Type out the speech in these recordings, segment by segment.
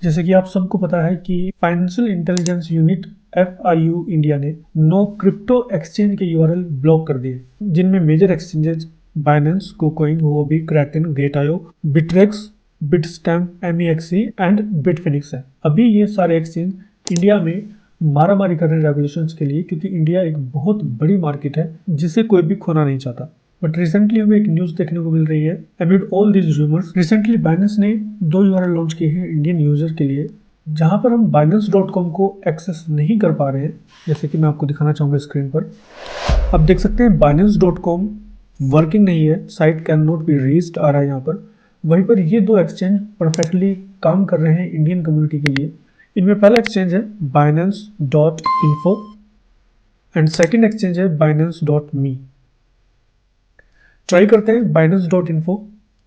जैसे कि आप सबको पता है कि financial intelligence unit FIU India ने 9 क्रिप्टो एक्सचेंज के URL ब्लॉक कर दिए, जिनमें major exchanges Binance, KuCoin, Huobi, Kraken, गेट.io, Bittrex, Bitstamp, MEXC and Bitfinex है। अभी ये सारे एक्सचेंज इंडिया में मारामारी कर रहे हैं रेगुलेशंस के लिए, क्योंकि इंडिया एक बहुत बड़ी मार्केट है जिसे कोई भी खोना नहीं चाहता। बट रिसेंटली हमें एक न्यूज देखने को मिल रही है। Amid all these rumours, recently Binance ने 2 URL लॉन्च किए हैं इंडियन यूजर के लिए, जहां पर हम binance.com को एक्सेस नहीं कर पा रहे हैं। जैसे कि मैं आपको दिखाना चाहूंगा स्क्रीन पर, आप देख सकते हैं binance.com वर्किंग नहीं है, site can not be reached आ रहा है यहाँ पर। वहीं पर ये 2 एक्सचेंज परफेक्टली काम कर रहे हैं इंडियन कम्युनिटी के लिए। इनमें पहला एक्सचेंज है binance.info एंड सेकेंड एक्सचेंज है binance.me। ट्राई करते हैं binance.info,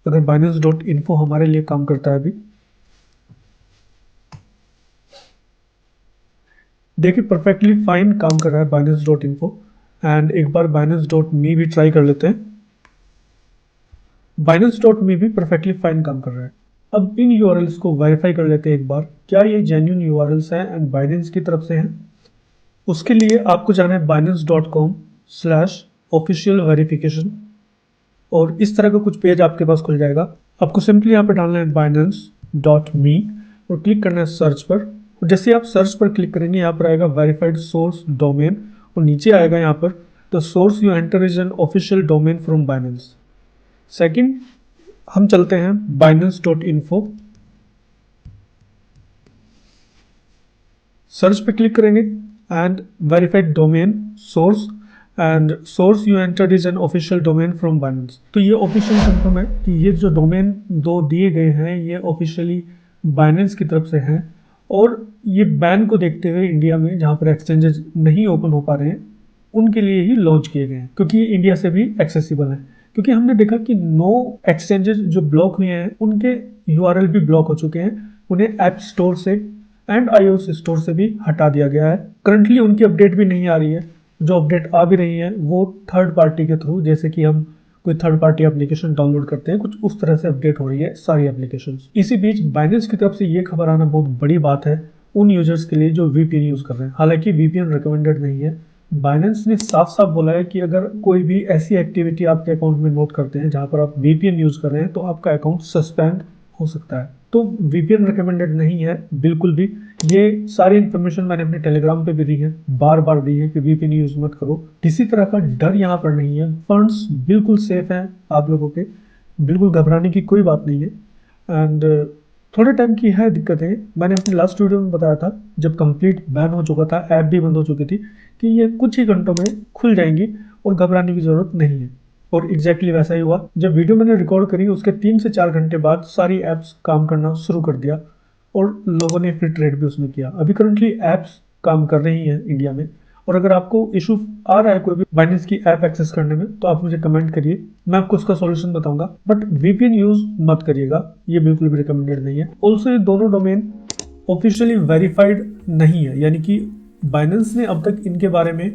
अगर binance.info हमारे लिए काम करता है। अभी देखिए परफेक्टली फाइन काम कर रहा है binance.info, एंड एक बार binance.me भी ट्राई कर लेते हैं। binance.me भी परफेक्टली फाइन काम कर रहा है। अब इन URLs को वेरीफाई कर लेते हैं एक बार, क्या ये जेन्युइन URLs हैं एंड बाइनेंस की तरफ से हैं। उसके लिए आपको जाना है binance.com/official verification, और इस तरह का कुछ पेज आपके पास खुल जाएगा। आपको सिंपली यहाँ पे डालना है binance.me और क्लिक करना है सर्च पर। और जैसे आप सर्च पर क्लिक करेंगे, यहाँ पर आएगा वेरीफाइड सोर्स डोमेन, और नीचे आएगा यहाँ पर the source you enter is an official domain from Binance. Second, हम चलते हैं binance.info, सर्च पे क्लिक करेंगे and verified domain source, and source you entered is an official domain from Binance. तो ये ऑफिशियल कंफर्म है कि ये जो डोमेन 2 दिए गए हैं ये ऑफिशियली बाइनेंस की तरफ से हैं, और ये बैन को देखते हुए इंडिया में जहाँ पर एक्सचेंजेस नहीं ओपन हो पा रहे हैं उनके लिए ही लॉन्च किए गए हैं, क्योंकि ये इंडिया से भी एक्सेसिबल है। क्योंकि हमने देखा कि 9 एक्सचेंजेस जो ब्लॉक हुए हैं उनके URL भी ब्लॉक हो चुके हैं, उन्हें ऐप स्टोर से एंड iOS स्टोर से भी हटा दिया गया है। करंटली उनकी अपडेट भी नहीं आ रही है, जो अपडेट आ भी रही है वो थर्ड पार्टी के थ्रू, जैसे कि हम कोई थर्ड पार्टी एप्लीकेशन डाउनलोड करते हैं, कुछ उस तरह से अपडेट हो रही है सारी एप्लीकेशंस। इसी बीच बाइनेंस की तरफ से ये खबर आना बहुत बड़ी बात है उन यूजर्स के लिए जो VPN यूज कर रहे हैं। हालांकि VPN रिकमेंडेड नहीं है। बाइनेंस ने साफ साफ बोला है कि अगर कोई भी ऐसी एक्टिविटी आपके अकाउंट में नोट करते हैं जहां पर आप VPN यूज कर रहे हैं, तो आपका अकाउंट सस्पेंड हो सकता है। तो VPN रिकमेंडेड नहीं है बिल्कुल भी। ये सारी इन्फॉर्मेशन मैंने अपने टेलीग्राम पे भी दी है, बार बार दी है कि VPN यूज मत करो। किसी तरह का डर यहाँ पर नहीं है, फंड्स बिल्कुल सेफ हैं आप लोगों के, बिल्कुल घबराने की कोई बात नहीं है। एंड थोड़े टाइम की है दिक्कतें, मैंने अपने लास्ट वीडियो में बताया था जब कंप्लीट बैन हो चुका था, ऐप भी बंद हो चुकी थी, कि ये कुछ ही घंटों में खुल जाएंगी और घबराने की जरूरत नहीं है। और एग्जैक्टली वैसा ही हुआ। जब वीडियो मैंने रिकॉर्ड करी उसके 3 से 4 घंटे बाद सारी ऐप्स काम करना शुरू कर दिया, और लोगों ने फिर ट्रेड भी उसमें किया। अभी करंटली ऐप्स काम कर रही हैं इंडिया में, और अगर आपको इशू आ रहा है कोई भी बाइनेंस की ऐप एक्सेस करने में, तो आप मुझे कमेंट करिए, मैं आपको उसका सॉल्यूशन बताऊंगा। बट VPN यूज मत करिएगा, ये बिल्कुल भी रिकमेंडेड नहीं है। ऑल्सो ये दोनों डोमेन ऑफिशियली वेरीफाइड नहीं है, यानी कि बाइनेंस ने अब तक इनके बारे में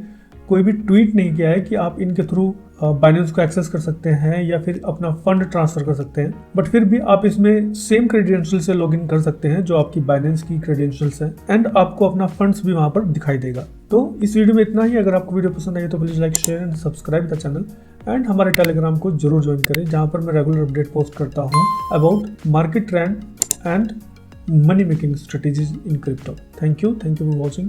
कोई भी ट्वीट नहीं किया है कि आप इनके थ्रू बाइनेंस को एक्सेस कर सकते हैं या फिर अपना फंड ट्रांसफर कर सकते हैं। बट फिर भी आप इसमें सेम क्रेडेंशियल से लॉगिन कर सकते हैं जो आपकी बाइनेंस की क्रेडेंशियल्स हैं, एंड आपको अपना फंड्स भी वहां पर दिखाई देगा। तो इस वीडियो में इतना ही। अगर आपको वीडियो पसंद आई तो please like, share and subscribe the channel, and हमारे टेलीग्राम को जरूर ज्वाइन करें, जहां पर मैं रेगुलर अपडेट पोस्ट करता हूँ about market trend and money making strategies in crypto. Thank you for watching.